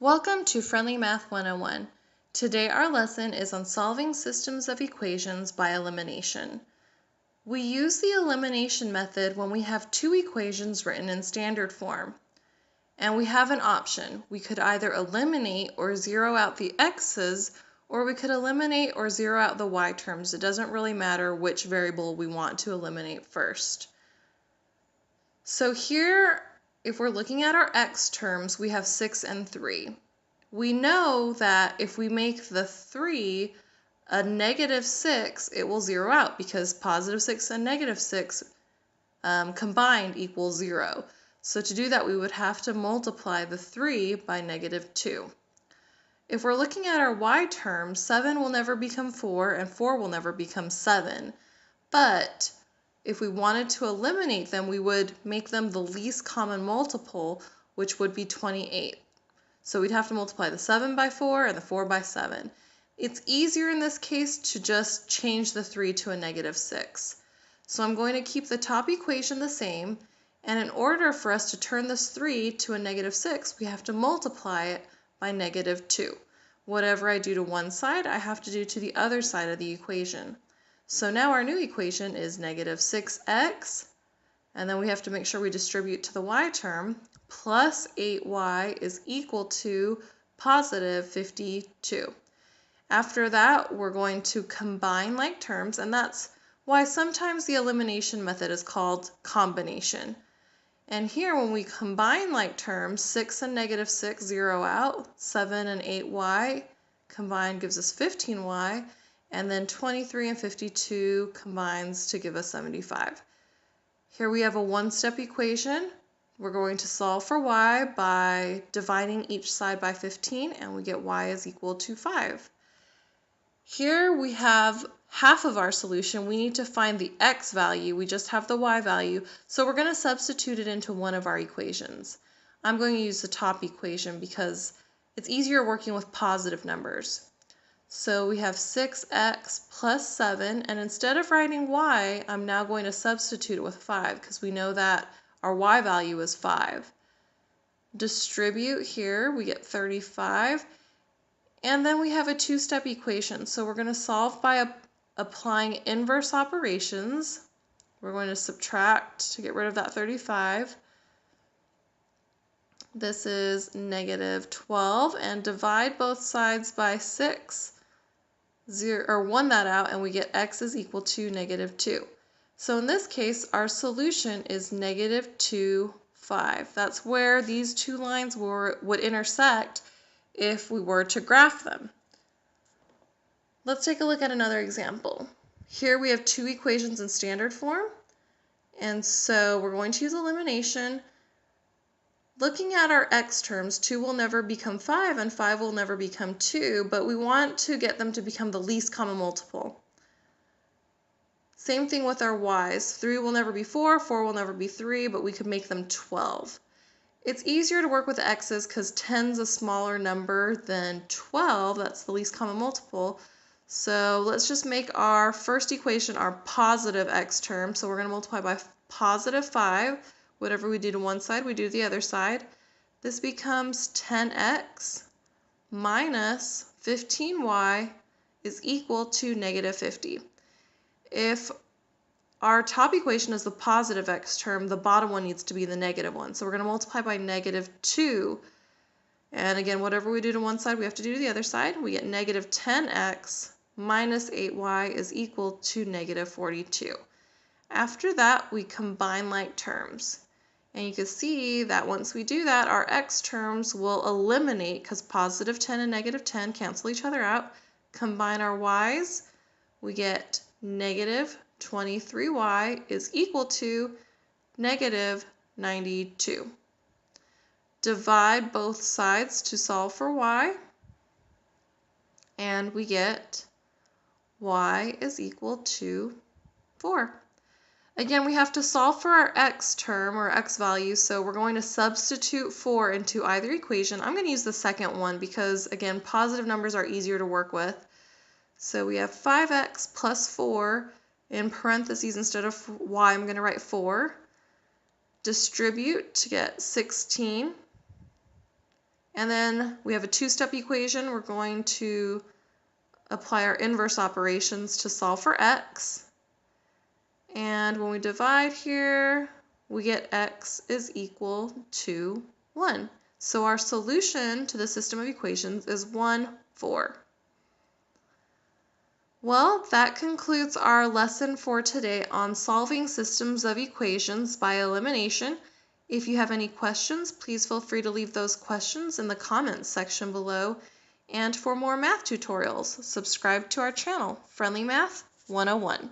Welcome to Friendly Math 101. Today our lesson is on solving systems of equations by elimination. We use the elimination method when we have two equations written in standard form. And we have an option. We could either eliminate or zero out the x's, or we could eliminate or zero out the y terms. It doesn't really matter which variable we want to eliminate first. So here, if we're looking at our x terms, we have 6 and 3. We know that if we make the 3 a negative 6, it will zero out because positive 6 and negative 6 combined equals 0. So to do that, we would have to multiply the 3 by negative 2. If we're looking at our y terms, 7 will never become 4 and 4 will never become 7. But if we wanted to eliminate them, we would make them the least common multiple, which would be 28. So we'd have to multiply the 7 by 4 and the 4 by 7. It's easier in this case to just change the 3 to a negative 6. So I'm going to keep the top equation the same, and in order for us to turn this 3 to a negative 6, we have to multiply it by negative 2. Whatever I do to one side, I have to do to the other side of the equation. So now our new equation is negative 6x, and then we have to make sure we distribute to the y term, plus 8y is equal to positive 52. After that, we're going to combine like terms, and that's why sometimes the elimination method is called combination. And here, when we combine like terms, 6 and negative 6 zero out, 7 and 8y combined gives us 15y, and then 23 and 52 combines to give us 75. Here we have a one-step equation. We're going to solve for y by dividing each side by 15, and we get y is equal to 5. Here we have half of our solution. We need to find the x value. We just have the y value, so we're going to substitute it into one of our equations. I'm going to use the top equation because it's easier working with positive numbers. So we have 6x plus 7, and instead of writing y, I'm now going to substitute it with 5 because we know that our y value is 5. Distribute here, we get 35, and then we have a two-step equation. So we're going to solve by applying inverse operations. We're going to subtract to get rid of that 35. This is negative 12, and divide both sides by 6. 1 that out, and we get x is equal to negative 2. So in this case, our solution is negative 2, 5. That's where these two lines would intersect if we were to graph them. Let's take a look at another example. Here we have two equations in standard form, and so we're going to use elimination. Looking at our x terms, 2 will never become 5 and 5 will never become 2, but we want to get them to become the least common multiple. Same thing with our y's. 3 will never be 4, 4 will never be 3, but we could make them 12. It's easier to work with x's because 10's a smaller number than 12. That's the least common multiple. So let's just make our first equation our positive x term. So we're going to multiply by positive 5. Whatever we do to one side, we do to the other side. This becomes 10x minus 15y is equal to negative 50. If our top equation is the positive x term, the bottom one needs to be the negative one. So we're going to multiply by negative 2. And again, whatever we do to one side, we have to do to the other side. We get negative 10x minus 8y is equal to negative 42. After that, we combine like terms. And you can see that once we do that, our x terms will eliminate because positive 10 and negative 10 cancel each other out. Combine our y's, we get negative 23y is equal to negative 92. Divide both sides to solve for y, and we get y is equal to 4. Again, we have to solve for our x term or x value, so we're going to substitute 4 into either equation. I'm going to use the second one because, again, positive numbers are easier to work with. So we have 5x plus 4 in parentheses instead of y. I'm going to write 4. Distribute to get 16. And then we have a two-step equation. We're going to apply our inverse operations to solve for x. And when we divide here, we get x is equal to 1. So our solution to the system of equations is 1, 4. Well, that concludes our lesson for today on solving systems of equations by elimination. If you have any questions, please feel free to leave those questions in the comments section below. And for more math tutorials, subscribe to our channel, Friendly Math 101.